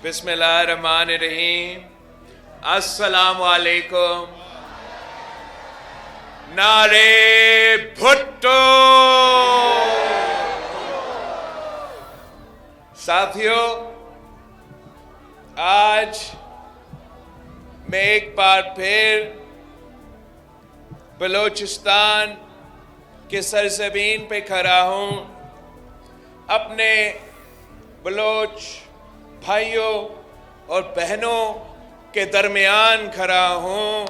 بسم اللہ الرحمن الرحیم. السلام علیکم. نعرے بھٹو. ساتھیوں، آج میں ایک بار پھر بلوچستان کے سرزمین پہ کھڑا ہوں. اپنے بلوچ بھائیوں اور بہنوں کے درمیان کھڑا ہوں.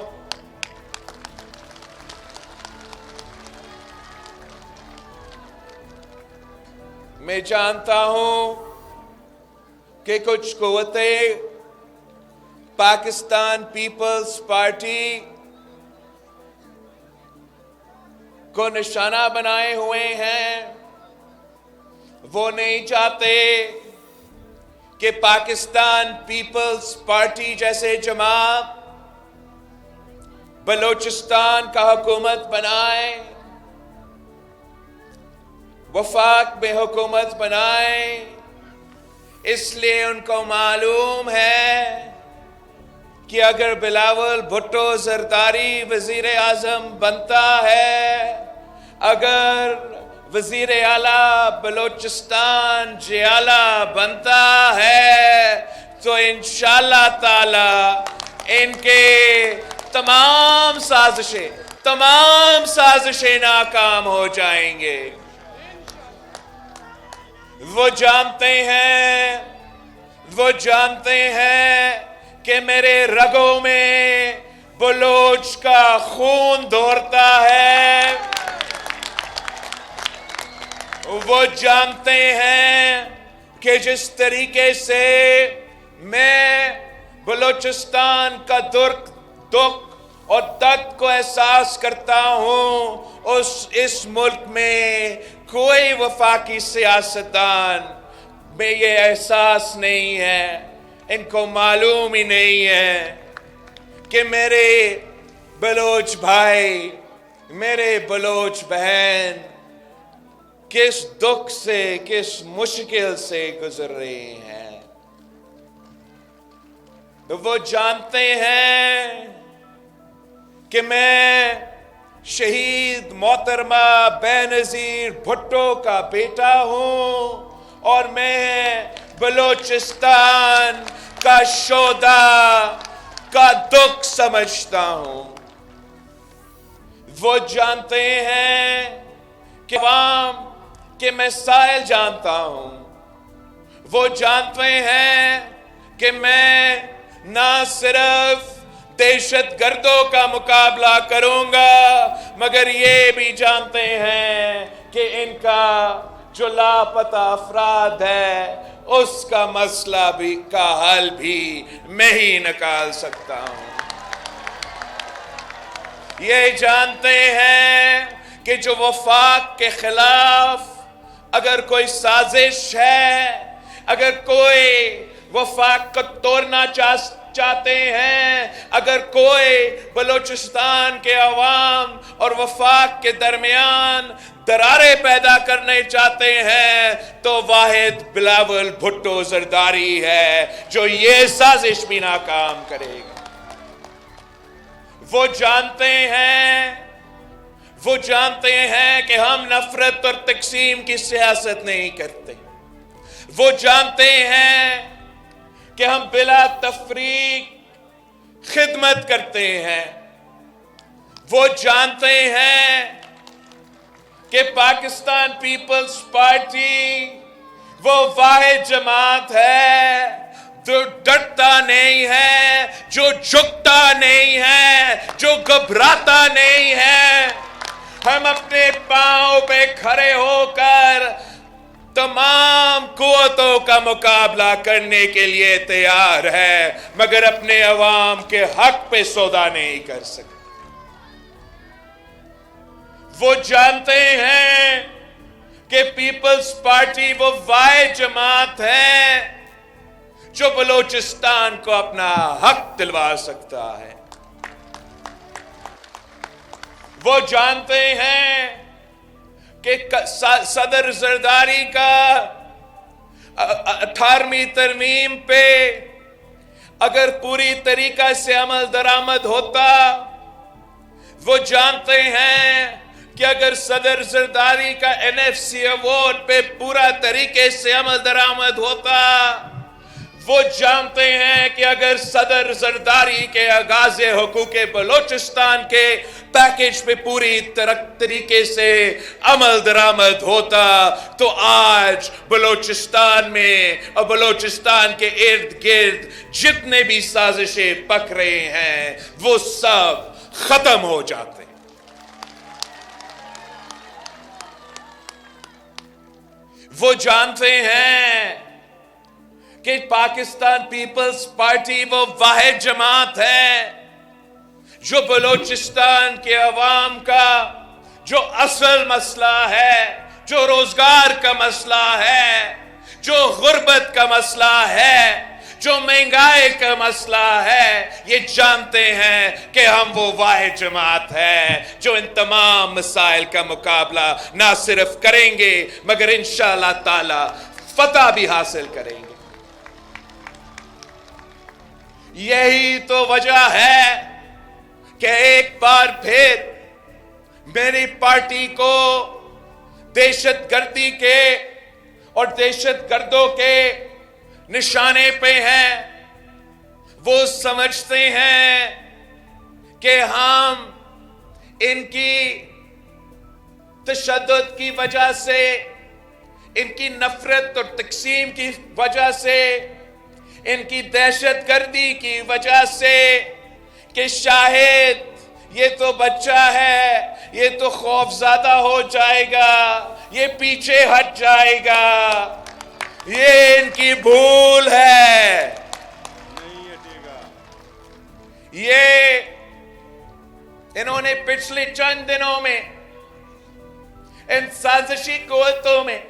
میں جانتا ہوں کہ کچھ قوتیں پاکستان پیپلز پارٹی کو نشانہ بنائے ہوئے ہیں. وہ نہیں چاہتے کہ پاکستان پیپلز پارٹی جیسے جماعت بلوچستان کا حکومت بنائے، وفاق میں حکومت بنائے. اس لیے ان کو معلوم ہے کہ اگر بلاول بھٹو زرداری وزیر اعظم بنتا ہے، اگر وزیر اعلیٰ بلوچستان جیالہ بنتا ہے، تو انشاءاللہ تعالی ان کے تمام سازشیں ناکام ہو جائیں گے. وہ جانتے ہیں کہ میرے رگوں میں بلوچ کا خون دوڑتا ہے. وہ جانتے ہیں کہ جس طریقے سے میں بلوچستان کا دکھ اور درد کو احساس کرتا ہوں، اس ملک میں کوئی وفاقی سیاستدان میں یہ احساس نہیں ہے. ان کو معلوم ہی نہیں ہے کہ میرے بلوچ بھائی، میرے بلوچ بہن کس دکھ سے، کس مشکل سے گزر رہے ہیں. وہ جانتے ہیں کہ میں شہید محترمہ بینظیر بھٹو کا بیٹا ہوں اور میں بلوچستان کا شہداء کا دکھ سمجھتا ہوں. وہ جانتے ہیں کہ عوام کے مسائل جانتا ہوں. وہ جانتے ہیں کہ میں نہ صرف دہشت گردوں کا مقابلہ کروں گا، مگر یہ بھی جانتے ہیں کہ ان کا جو لاپتہ افراد ہے اس کا مسئلہ کا حل بھی میں ہی نکال سکتا ہوں. یہ جانتے ہیں کہ جو وفاق کے خلاف اگر کوئی سازش ہے، اگر کوئی وفاق کو توڑنا چاہتے ہیں، اگر کوئی بلوچستان کے عوام اور وفاق کے درمیان دراریں پیدا کرنے چاہتے ہیں، تو واحد بلاول بھٹو زرداری ہے جو یہ سازش بھی ناکام کرے گا. وہ جانتے ہیں کہ ہم نفرت اور تقسیم کی سیاست نہیں کرتے. وہ جانتے ہیں کہ ہم بلا تفریق خدمت کرتے ہیں. وہ جانتے ہیں کہ پاکستان پیپلز پارٹی وہ واحد جماعت ہے جو ڈرتا نہیں ہے، جو جھکتا نہیں ہے، جو گھبراتا نہیں ہے. ہم اپنے پاؤں پہ کھڑے ہو کر تمام قوتوں کا مقابلہ کرنے کے لیے تیار ہے، مگر اپنے عوام کے حق پہ سودا نہیں کر سکتے. وہ جانتے ہیں کہ پیپلز پارٹی وہ واحد جماعت ہے جو بلوچستان کو اپنا حق دلوا سکتا ہے. وہ جانتے ہیں کہ صدر زرداری کا 18वीं तरमीम पे अगर पूरी तरीका से अमल दरामद होता, वो जानते हैं कि अगर सदर जरदारी का NFC अवार्ड पे पूरा तरीके से अमल दरामद होता, वो जानते हैं कि अगर सदर जरदारी के आगाज़ हुकूक बलोचिस्तान के पैकेज पे पूरी तरीके से अमल दरामद होता, तो आज बलोचिस्तान में और बलोचिस्तान के इर्द गिर्द जितने भी साजिशें पक रहे हैं वो सब खत्म हो जाते। वो जानते हैं कि पाकिस्तान पीपल्स पार्टी वो वाहिद जमात है जो बलोचिस्तान के अवाम का जो असल मसला है, जो रोजगार का मसला है, जो गुर्बत का मसला है, जो महंगाई का मसला है, ये जानते हैं कि हम वो वाहिद जमात है जो इन तमाम मसाइल का मुकाबला ना सिर्फ करेंगे मगर इंशाअल्लाह ताला फतह भी हासिल करेंगे। यही तो वजह है कि एक बार फिर मेरी पार्टी को दहशतगर्दी के और दहशतगर्दों के निशाने पे हैं। वो समझते हैं कि हम इनकी तशद्दुद की वजह से, इनकी नफरत और तकसीम की वजह से, इनकी दहशतगर्दी की वजह से कि शायद ये तो बच्चा है, ये तो खौफज़दा हो जाएगा, ये पीछे हट जाएगा, ये इनकी भूल है। नहीं हटेगा। ये इन्होंने पिछले चंद दिनों में इन साजिशी कुव्वतों में,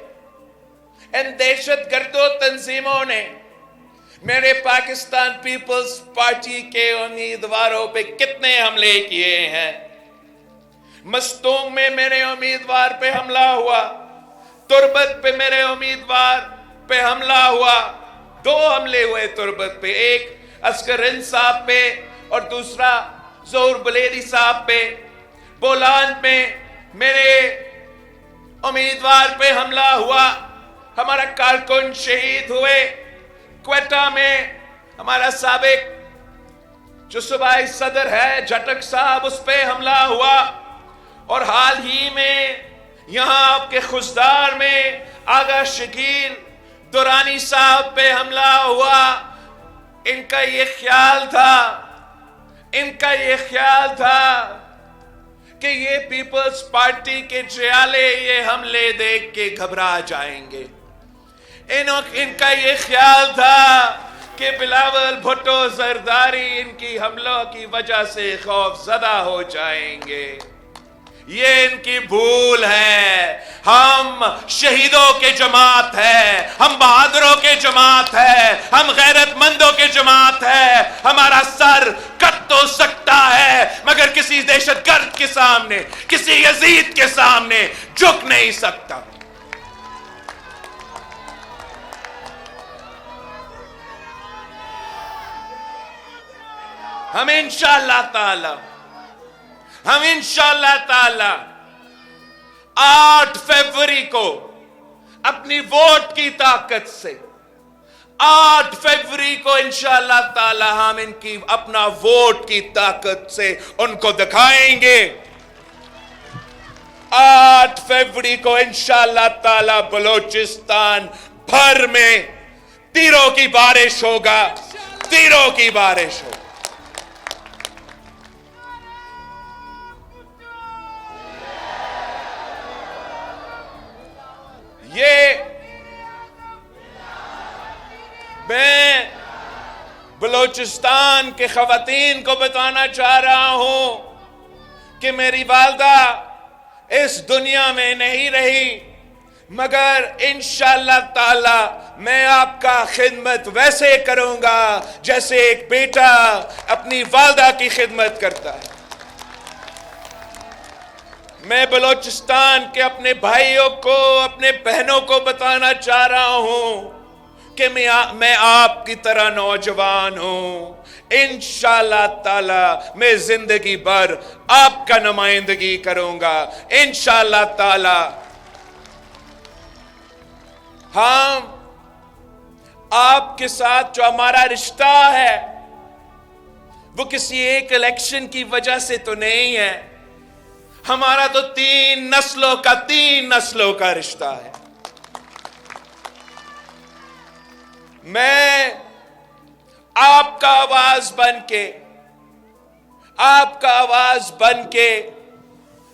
इन दहशतगर्दों तंजीमों ने मेरे पाकिस्तान पीपल्स पार्टी के उम्मीदवारों पे कितने हमले किए हैं। मस्तूंग में मेरे उम्मीदवार पे हमला हुआ, तुर्बत पे मेरे उम्मीदवार पे हमला हुआ, 2 हमले हुए तुर्बत पे, एक अस्करिन साहब पे और दूसरा ज़ोहर बलेदी साहब पे। बोलान में मेरे उम्मीदवार पे हमला हुआ, हमारा कारकुन शहीद हुए। क्वेटा में हमारा साबिक जो सूबाई सदर है झटक साहब, उस पे हमला हुआ। और हाल ही में यहां आपके खुशदार में आगा शकील दुरानी साहब पे हमला हुआ। इनका ये ख्याल था कि ये पीपल्स पार्टी के जियाले ये हमले देख के घबरा जाएंगे। इनका ये ख्याल था कि बिलावल भुट्टो जरदारी इनकी हमलों की वजह से खौफज़दा हो जाएंगे। ये इनकी भूल है। हम शहीदों के जमात है, हम बहादुरों के जमात है, हम गैरतमंदों के जमात है। हमारा सर कट तो सकता है मगर किसी दहशतगर्द के सामने, किसी यजीद के सामने झुक नहीं सकता। हम इंशाअल्लाह ताला 8 फरवरी को अपनी वोट की ताकत से, 8 फरवरी को इंशाअल्लाह ताला हम इनकी अपना वोट की ताकत से उनको दिखाएंगे। 8 फरवरी को इंशाअल्लाह ताला बलोचिस्तान भर में तीरों की बारिश होगा, तीरों की बारिश होगी। ये मैं बलोचिस्तान के खवातीन को बताना चाह रहा हूं कि मेरी वालदा इस दुनिया में नहीं रही मगर इंशाअल्लाह ताला मैं आपका खिदमत वैसे करूंगा जैसे एक बेटा अपनी वालदा की खिदमत करता है। मैं बलोचिस्तान के अपने भाइयों को, अपने बहनों को बताना चाह रहा हूं کہ میں آپ کی طرح نوجوان ہوں. انشاءاللہ تعالی میں زندگی بھر آپ کا نمائندگی کروں گا. انشاءاللہ تعالی ہم آپ کے ساتھ جو ہمارا رشتہ ہے وہ کسی ایک الیکشن کی وجہ سے تو نہیں ہے. ہمارا تو 3 نسلوں کا رشتہ ہے. میں آپ کا آواز بن کے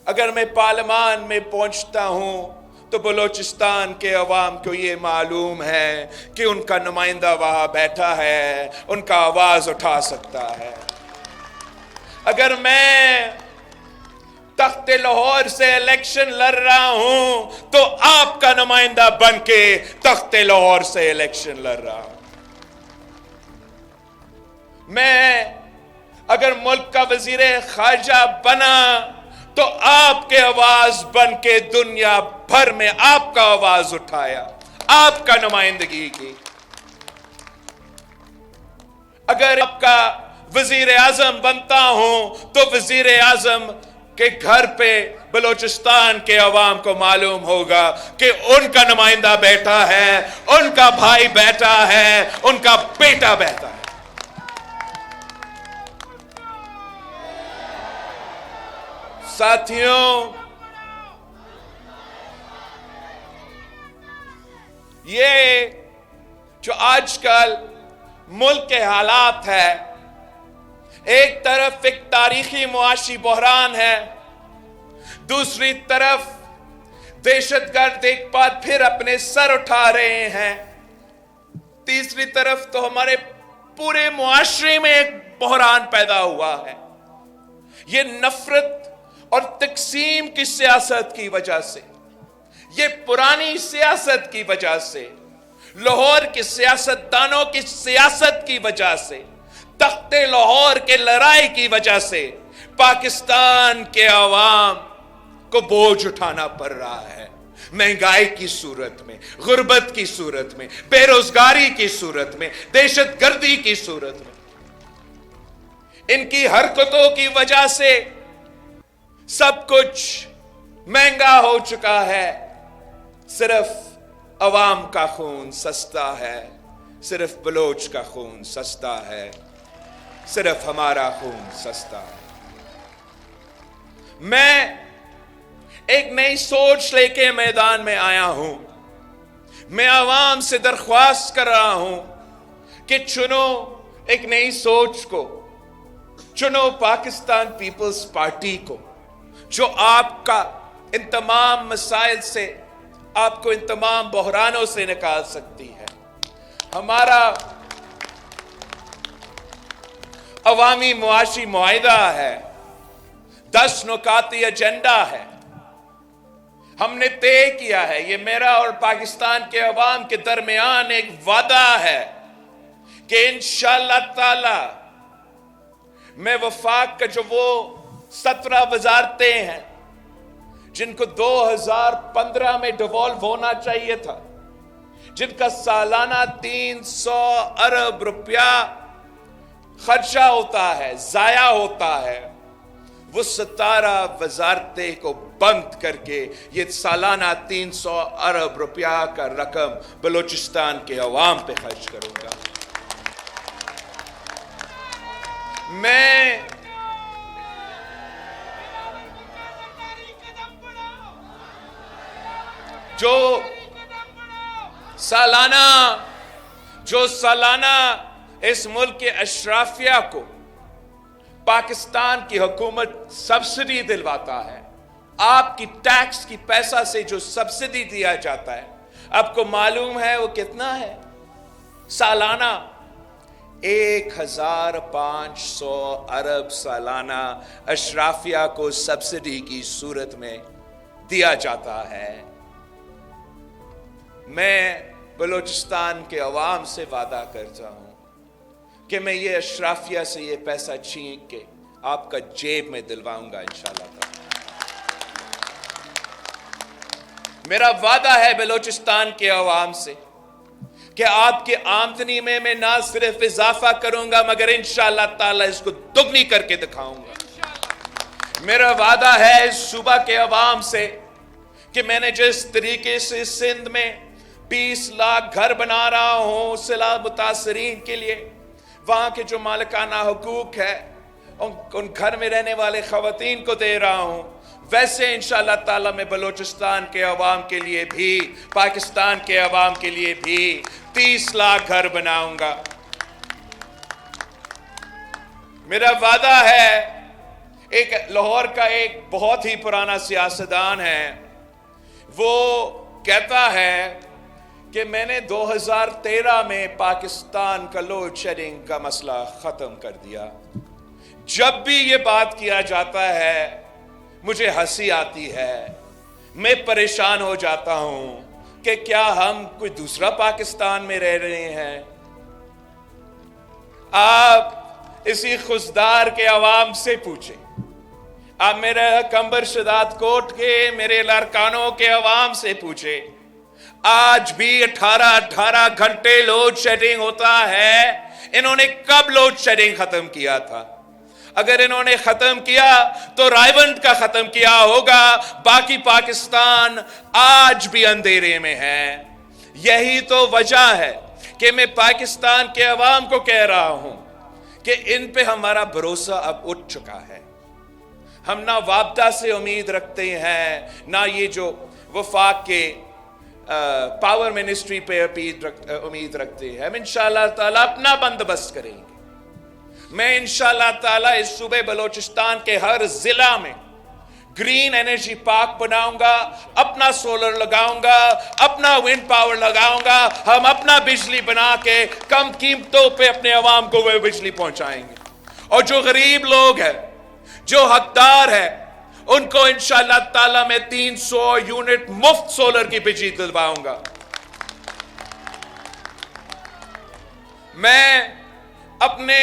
اگر میں پارلیمان میں پہنچتا ہوں تو بلوچستان کے عوام کو یہ معلوم ہے کہ ان کا نمائندہ وہاں بیٹھا ہے, ان کا آواز اٹھا سکتا ہے. اگر میں تخت لاہور سے الیکشن لڑ رہا ہوں تو آپ کا نمائندہ بن کے تخت لاہور سے الیکشن لڑ رہا ہوں. میں اگر ملک کا وزیر خارجہ بنا تو آپ کے آواز بن کے دنیا بھر میں آپ کا آواز اٹھایا, آپ کا نمائندگی کی. اگر آپ کا وزیر اعظم بنتا ہوں تو وزیر اعظم کے گھر پہ بلوچستان کے عوام کو معلوم ہوگا کہ ان کا نمائندہ بیٹھا ہے, ان کا بھائی بیٹھا ہے, ان کا بیٹا بیٹھا ہے. ساتھیوں, یہ جو آج کل ملک کے حالات ہے, ایک طرف ایک تاریخی معاشی بحران ہے, دوسری طرف دہشت گرد ایک بار پھر اپنے سر اٹھا رہے ہیں, تیسری طرف تو ہمارے پورے معاشرے میں ایک بحران پیدا ہوا ہے. یہ نفرت اور تقسیم کی سیاست کی وجہ سے, یہ پرانی سیاست کی وجہ سے, لاہور کے سیاستدانوں کی سیاست کی وجہ سے, تخت لاہور کے لڑائی کی وجہ سے پاکستان کے عوام کو بوجھ اٹھانا پڑ رہا ہے. مہنگائی کی صورت میں, غربت کی صورت میں, بے روزگاری کی صورت میں, دہشت گردی کی صورت میں, ان کی حرکتوں کی وجہ سے سب کچھ مہنگا ہو چکا ہے. صرف عوام کا خون سستا ہے, صرف بلوچ کا خون سستا ہے, صرف ہمارا خون سستا ہے. میں ایک نئی سوچ لے کے میدان میں آیا ہوں. میں عوام سے درخواست کر رہا ہوں کہ چنو ایک نئی سوچ کو, چنو پاکستان پیپلز پارٹی کو, جو آپ کا ان تمام مسائل سے, آپ کو ان تمام بحرانوں سے نکال سکتی ہے. ہمارا عوامی معاشی معاہدہ ہے, 10 نکاتی ایجنڈا ہے. ہم نے طے کیا ہے, یہ میرا اور پاکستان کے عوام کے درمیان ایک وعدہ ہے کہ انشاءاللہ تعالی میں وفاق کا جو وہ 17 وزارتیں ہیں جن کو 2015 میں ڈیوالو ہونا چاہیے تھا, جن کا سالانہ 300 ارب روپیہ خرچہ ہوتا ہے, ضائع ہوتا ہے, وہ 17 وزارتیں کو بند کر کے یہ سالانہ 300 ارب روپیہ کا رقم بلوچستان کے عوام پہ خرچ کروں گا. میں جو سالانہ اس ملک کے اشرافیہ کو پاکستان کی حکومت سبسڈی دلواتا ہے, آپ کی ٹیکس کی پیسہ سے جو سبسڈی دیا جاتا ہے, آپ کو معلوم ہے وہ کتنا ہے؟ سالانہ 1500 ارب سالانہ اشرافیہ کو سبسڈی کی صورت میں دیا جاتا ہے. میں بلوچستان کے عوام سے وعدہ کرتا ہوں کہ میں یہ اشرافیہ سے یہ پیسہ چھین کے آپ کا جیب میں دلواؤں گا انشاءاللہ تعالی. میرا وعدہ ہے بلوچستان کے عوام سے کہ آپ کی آمدنی میں نہ صرف اضافہ کروں گا مگر انشاءاللہ تعالیٰ اس کو دگنی کر کے دکھاؤں گا۔ میرا وعدہ ہے اس صوبہ کے عوام سے کہ میں نے جس طریقے سے سندھ میں 20 لاکھ گھر بنا رہا ہوں سیلاب متاثرین کے لیے، وہاں کے جو مالکانہ حقوق ہے ان گھر میں رہنے والے خواتین کو دے رہا ہوں، ویسے انشاءاللہ تعالیٰ میں بلوچستان کے عوام کے لیے بھی، پاکستان کے عوام کے لیے بھی 30 لاکھ گھر بناؤں گا۔ میرا وعدہ ہے، ایک لاہور کا ایک بہت ہی پرانا سیاستدان ہے، وہ کہتا ہے کہ میں نے 2013 میں پاکستان کا لوڈ شیڈنگ کا مسئلہ ختم کر دیا۔ جب بھی یہ بات کیا جاتا ہے مجھے ہنسی آتی ہے، میں پریشان ہو جاتا ہوں کہ کیا ہم کوئی دوسرا پاکستان میں رہ رہے ہیں؟ آپ اسی خزدار کے عوام سے پوچھیں، آپ میرے کمبر شداد کوٹ کے میرے لارکانوں کے عوام سے پوچھیں، آج بھی 18 گھنٹے لوڈ شیڈنگ ہوتا ہے۔ انہوں نے کب لوڈ شیڈنگ ختم کیا تھا؟ اگر انہوں نے ختم کیا تو رائیونٹ کا ختم کیا ہوگا، باقی پاکستان آج بھی اندھیرے میں ہے۔ یہی تو وجہ ہے کہ میں پاکستان کے عوام کو کہہ رہا ہوں کہ ان پہ ہمارا بھروسہ اب اٹھ چکا ہے۔ ہم نہ وابدہ سے امید رکھتے ہیں، نہ یہ جو وفاق کے پاور منسٹری پہ امید رکھتے ہیں۔ ہم انشاءاللہ تعالیٰ اپنا بندوبست کریں گے۔ میں انشاءاللہ تعالیٰ اس صوبے بلوچستان کے ہر ضلع میں گرین انرجی پارک بناؤں گا، اپنا سولر لگاؤں گا، اپنا ونڈ پاور لگاؤں گا، ہم اپنا بجلی بنا کے کم قیمتوں پہ اپنے عوام کو وہ بجلی پہنچائیں گے۔ اور جو غریب لوگ ہیں، جو حقدار ہیں، ان کو انشاءاللہ تعالیٰ میں 300 یونٹ مفت سولر کی بجلی دلواؤں گا۔ میں اپنے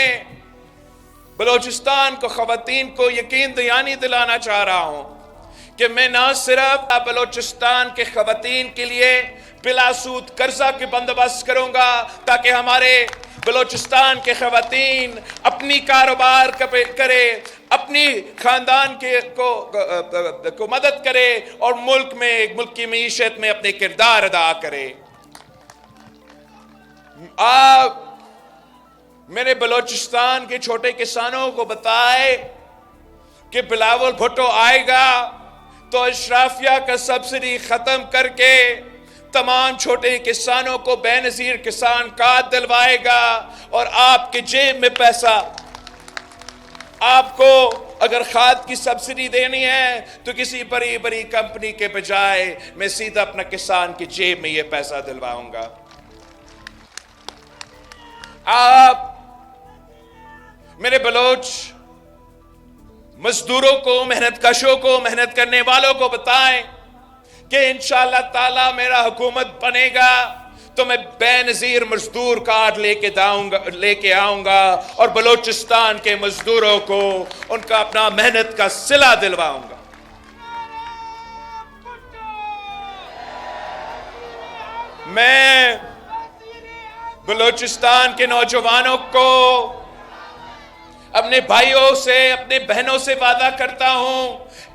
بلوچستان کو خواتین کو یقین دلانا چاہ رہا ہوں کہ میں نہ صرف بلوچستان کے خواتین کے لیے بلا سود قرضہ کے بندوبست کروں گا تاکہ ہمارے بلوچستان کے خواتین اپنی کاروبار کرے، اپنی خاندان کو مدد کرے اور ملک کی معیشت میں اپنے کردار ادا کرے۔ آپ میرے بلوچستان کے چھوٹے کسانوں کو بتائے کہ بلاول بھٹو آئے گا تو اشرافیہ کا سبسڈی ختم کر کے تمام چھوٹے کسانوں کو بے نظیر کسان کارڈ دلوائے گا، اور آپ کے جیب میں پیسہ، آپ کو اگر کھاد کی سبسڈی دینی ہے تو کسی بڑی کمپنی کے بجائے میں سیدھا اپنا کسان کی جیب میں یہ پیسہ دلواؤں گا۔ آپ میرے بلوچ مزدوروں کو، محنت کشوں کو، محنت کرنے والوں کو بتائیں کہ انشاءاللہ تعالیٰ میرا حکومت بنے گا تو میں بے نظیر مزدور کارڈ لے کے آؤں گا اور بلوچستان کے مزدوروں کو ان کا اپنا محنت کا صلہ دلواؤں گا۔ میں بلوچستان کے نوجوانوں کو، اپنے بھائیوں سے، اپنے بہنوں سے وعدہ کرتا ہوں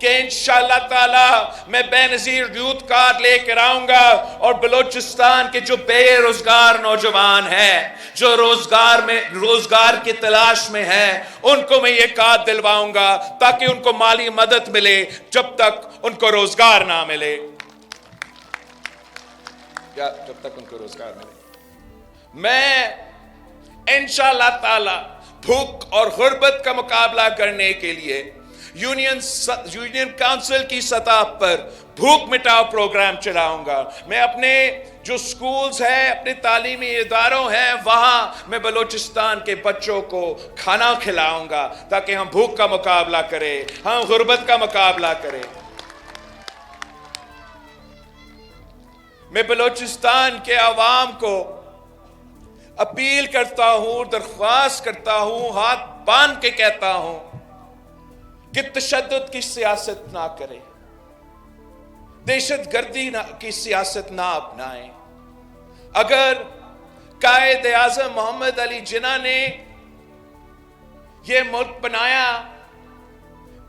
کہ انشاءاللہ تعالی میں بے نظیر یوتھ کارڈ لے کر آؤں گا، اور بلوچستان کے جو بے روزگار نوجوان ہیں، جو روزگار کی تلاش میں ہیں، ان کو میں یہ کارڈ دلواؤں گا تاکہ ان کو مالی مدد ملے جب تک ان کو روزگار نہ ملے، میں انشاءاللہ تعالی بھوک اور غربت کا مقابلہ کرنے کے لیے یونین کونسل کی سطح پر بھوک مٹاؤ پروگرام چلاؤں گا۔ میں اپنے جو سکولز ہیں، اپنے تعلیمی اداروں ہیں، وہاں میں بلوچستان کے بچوں کو کھانا کھلاؤں گا تاکہ ہم بھوک کا مقابلہ کریں، ہم غربت کا مقابلہ کریں۔ میں بلوچستان کے عوام کو اپیل کرتا ہوں، درخواست کرتا ہوں، ہاتھ باندھ کے کہتا ہوں کہ تشدد کی سیاست نہ کریں، دہشت گردی کی سیاست نہ اپنائیں۔ اگر कायद आज़म मोहम्मद अली जिन्ना ने ये मुल्क बनाया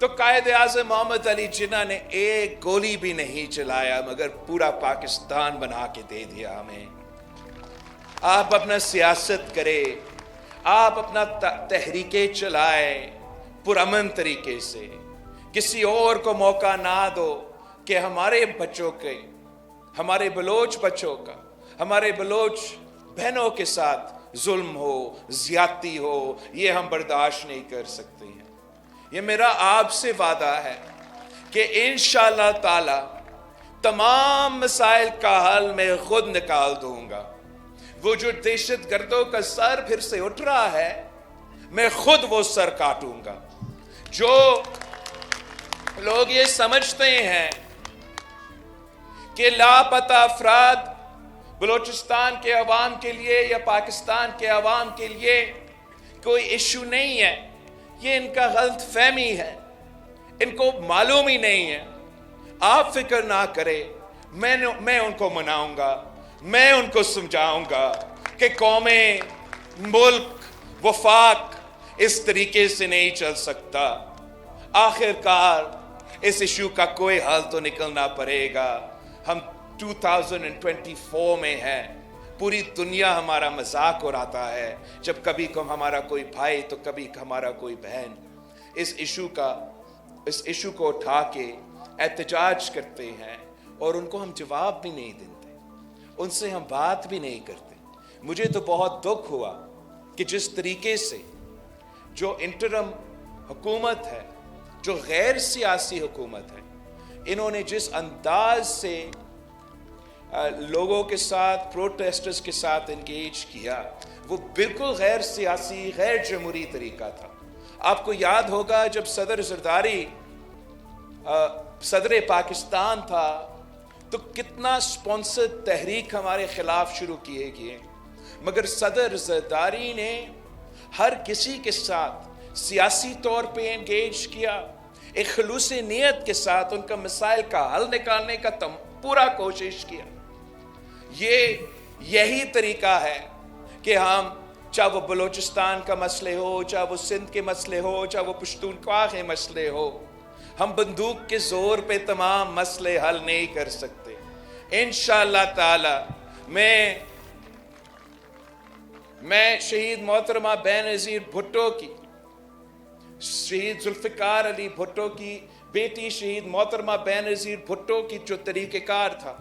तो कायद आज़म मोहम्मद अली जिन्ना ने एक गोली भी नहीं चलाया, मगर पूरा पाकिस्तान बना के दे दिया हमें। आप अपना सियासत करें, आप अपना तहरीकें चलाए पुरअमन तरीके से, किसी और को मौका ना दो कि हमारे बच्चों के, हमारे बलोच बच्चों का, हमारे बलोच बहनों के साथ जुल्म हो, ज्यादती हो, ये हम बर्दाश्त नहीं कर सकते हैं। ये मेरा आपसे वादा है कि इंशाअल्लाह ताला तमाम मसाइल का हल मैं खुद निकाल दूंगा। वो जो दहशतगर्दों का सर फिर से उठ रहा है, मैं खुद वो सर काटूंगा। जो लोग ये समझते हैं कि लापता अफराद बलूचिस्तान के अवाम के लिए या पाकिस्तान के अवाम के लिए कोई इशू नहीं है, ये इनका गलत फहमी है, इनको मालूम ही नहीं है। आप फिक्र ना करें, मैं उनको मनाऊंगा, मैं उनको समझाऊंगा कि कौमें, मुल्क, वफाक इस तरीके से नहीं चल सकता। आखिरकार इस इशू का कोई हल तो निकलना पड़ेगा। हम 2024 में हैं, पूरी दुनिया हमारा मजाक उड़ाता है, जब कभी हमारा कोई भाई तो कभी हमारा कोई बहन इस इशू को उठा के एहतजाज करते हैं और उनको हम जवाब भी नहीं देते, उनसे हम बात भी नहीं करते। मुझे तो बहुत दुख हुआ कि जिस तरीके से जो इंटरम हुकूमत है, जो गैर सियासी हुकूमत है, इन्होंने जिस अंदाज से लोगों के साथ, प्रोटेस्टर्स के साथ इंगेज किया, वो बिल्कुल गैर सियासी, गैर जमहूरी तरीका था। आपको याद होगा जब सदर जरदारी सदर पाकिस्तान था तो कितना स्पॉन्सर तहरीक हमारे खिलाफ शुरू किए गए, मगर सदर जरदारी ने हर किसी के साथ सियासी तौर पे एंगेज किया, एक खलूस नियत के साथ उनका मसाइल का हल निकालने का पूरा कोशिश किया। यही तरीका है कि हम, चाहे वो बलूचिस्तान का मसले हो, चाहे वो सिंध के मसले हो, चाहे वो पश्तूनख्वा के मसले हो, हम बंदूक के जोर पे तमाम मसले हल नहीं कर सकते। इंशाअल्लाह ताला मैं शहीद मोहतरमा बेनज़ीर भुट्टो की, शहीद जुल्फ़िकार अली भुट्टो की बेटी शहीद मोहतरमा बेनज़ीर भुट्टो की जो तरीक़ेकार था,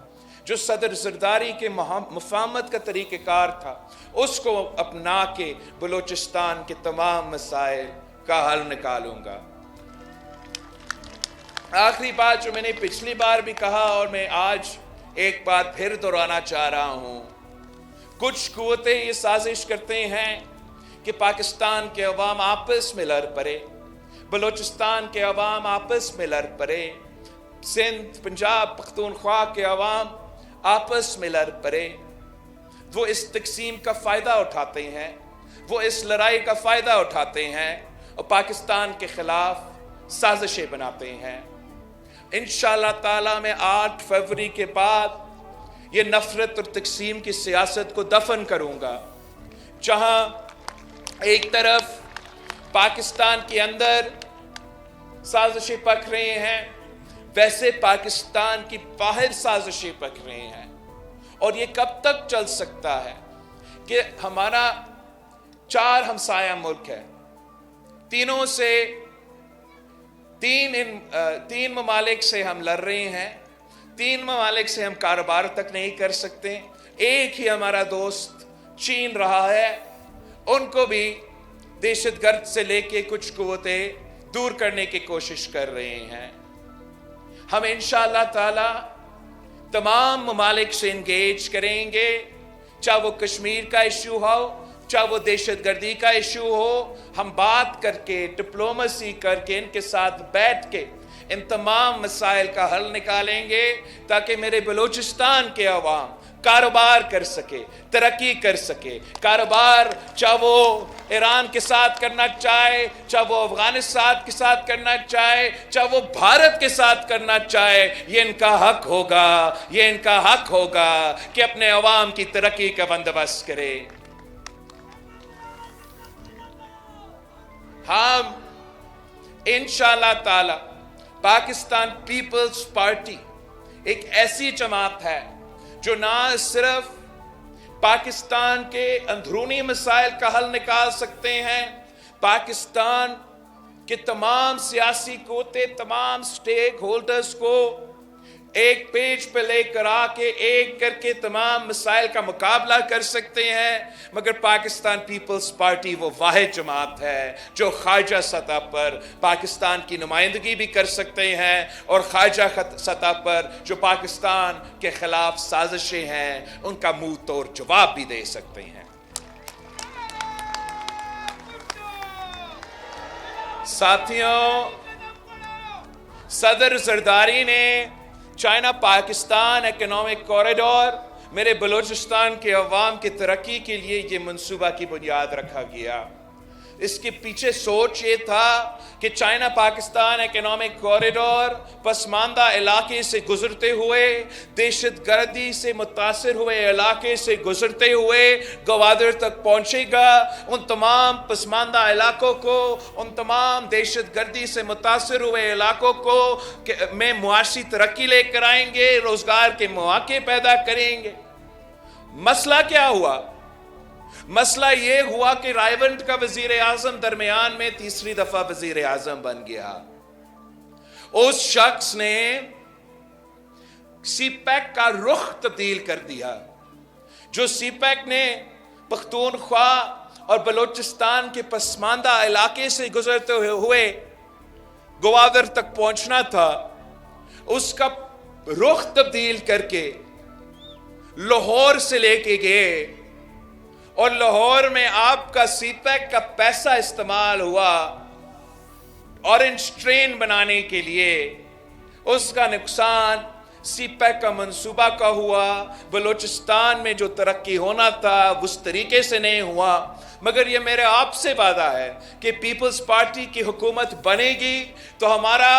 जो सदर जरदारी के मुफाहमत का तरीक़ेकार था, उसको अपना के बलूचिस्तान के तमाम मसाइल का हल निकालूंगा। आखिरी बात जो मैंने पिछली बार भी कहा और मैं आज एक बार फिर दोहराना चाह रहा हूं, कुछ कुव्वतें ये साजिश करते हैं कि पाकिस्तान के अवाम आपस में लड़ पड़े, बलूचिस्तान के अवाम आपस में लड़ पड़े, सिंध, पंजाब, पख्तूनख्वा के अवाम आपस में लड़ पड़े। वो इस तकसीम का फ़ायदा उठाते हैं, वो इस लड़ाई का फ़ायदा उठाते हैं और पाकिस्तान के ख़िलाफ़ साजिशें बनाते हैं। इंशाअल्लाह ताला मैं 8 फरवरी के बाद ये नफ़रत और तकसीम की सियासत को दफन करूँगा। जहाँ एक तरफ पाकिस्तान के अंदर साजिशें पक रहे हैं, वैसे पाकिस्तान की बाहर साजिशें पक रहे हैं। और ये कब तक चल सकता है कि हमारा 4 हमसाया मुल्क है, तीनों से तीन ममालिक से हम लड़ रहे हैं, 3 ममालिक से हम कारोबार तक नहीं कर सकते। एक ही हमारा दोस्त चीन रहा है, उनको भी दहशतगर्द से लेके कुछ कुव्वतें दूर करने की कोशिश कर रहे हैं। हम इंशाअल्लाह ताला तमाम ममालिक से इंगेज करेंगे, चाहे वो कश्मीर का इशू हो, चाहे वो दहशतगर्दी का इशू हो। हम बात करके, डिप्लोमेसी करके, इनके साथ बैठ के इन तमाम मसाइल का हल निकालेंगे ताकि मेरे बलूचिस्तान के अवाम कारोबार कर सके, तरक्की कर सके। कारोबार चाहे वो ईरान के साथ करना चाहे, चाहे वो अफगानिस्तान के साथ करना चाहे, चाहे वो भारत के साथ करना चाहे, ये इनका हक होगा, ये इनका हक होगा कि अपने अवाम की तरक्की का बंदोबस्त करे। हम इंशाअल्लाह ताला पाकिस्तान पीपल्स पार्टी एक ऐसी जमात है जो ना सिर्फ पाकिस्तान के अंदरूनी मसाइल का हल निकाल सकते हैं, पाकिस्तान के तमाम सियासी कोते, तमाम स्टेक होल्डर्स को एक पेज पे लेकर आके एक करके तमाम मसाइल का मुकाबला कर सकते हैं, मगर पाकिस्तान पीपल्स पार्टी वो वाहिद जमात है जो खारजा सतह पर पाकिस्तान की नुमाइंदगी भी कर सकते हैं और खारजा सतह पर जो पाकिस्तान के खिलाफ साजिशें हैं उनका मुंह तोड़ जवाब भी दे सकते हैं। साथियों, सदर जरदारी ने चाइना पाकिस्तान इकोनॉमिक कॉरिडोर मेरे बलूचिस्तान के अवाम की तरक्की के लिए ये मंसूबा की बुनियाद रखा गया। इसके पीछे सोच ये था कि China Pakistan economic corridor Pasmanda इलाके से गुजरते हुए, दहशतगर्दी से मुतासिर हुए इलाके से गुजरते हुए गवादर तक पहुंचेगा। उन तमाम पसमानदा इलाकों को, उन तमाम दहशतगर्दी से मुतासिर हुए इलाकों को में मुआशी तरक्की लेकर आएंगे, रोजगार के मौके पैदा करेंगे। मसला क्या हुआ? मसला ये हुआ कि रायवंड का वजीर आजम दरमियान में तीसरी दफा वजीर आजम बन गया। उस शख्स ने सीपैक का रुख तब्दील कर दिया। जो सीपैक ने पख्तूनख्वा और बलोचिस्तान के पसमानदा इलाके से गुजरते हुए गवादर तक पहुंचना था, उसका रुख तब्दील करके लाहौर से लेके गए और लाहौर में आपका सीपैक का पैसा इस्तेमाल हुआ ऑरेंज ट्रेन बनाने के लिए। उसका नुकसान सीपैक का मंसूबा का हुआ। बलूचिस्तान में जो तरक्की होना था उस तरीके से नहीं हुआ। मगर ये मेरे आपसे वादा है कि पीपल्स पार्टी की हुकूमत बनेगी तो हमारा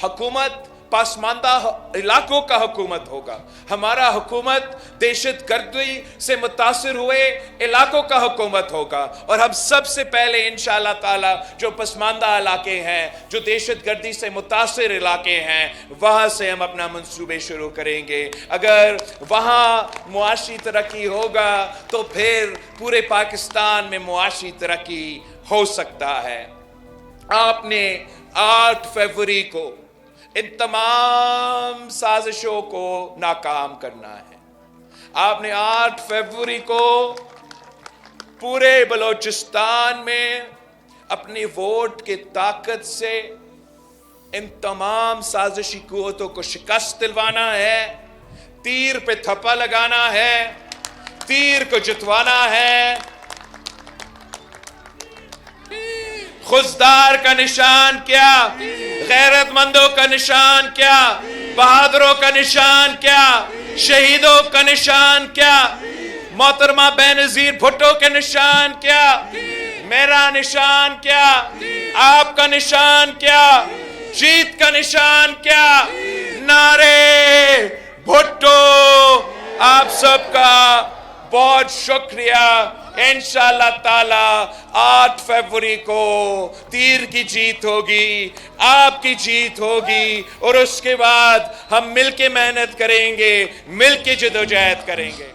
हुकूमत पासमानदा इलाकों का हुकूमत होगा। हमारा हुकूमत दहशतगर्दी से मुतासिर हुए इलाकों का हुकूमत होगा। और हम सबसे पहले इंशाअल्लाह ताला जो पसमानदा इलाके हैं, जो दहशतगर्दी से मुतासिर इलाके हैं, वहाँ से हम अपना मंसूबे शुरू करेंगे। अगर वहाँ मुआशी तरक्की होगा तो फिर पूरे पाकिस्तान में मुआशी तरक्की हो सकता है। आपने 8 फरवरी को इन तमाम साजिशों को नाकाम करना है। आपने 8 फरवरी को पूरे बलूचिस्तान में अपनी वोट की ताकत से इन तमाम साजिशी कुव्वतों को शिकस्त दिलवाना है, तीर पे थप्पा लगाना है, तीर को जितवाना है। खुजदार का निशान क्या, गैरतमंदों का निशान क्या, बहादुरों का निशान क्या, शहीदों का निशान क्या, मोहतरमा बेनजीर भुट्टो के निशान क्या, मेरा निशान क्या, आपका निशान क्या, जीत का निशान क्या। नारे भुट्टो। आप सबका बहुत शुक्रिया। इंशाअल्लाह ताला 8 फरवरी को तीर की जीत होगी, आपकी जीत होगी और उसके बाद हम मिलके मेहनत करेंगे, मिलके जदोजहद करेंगे।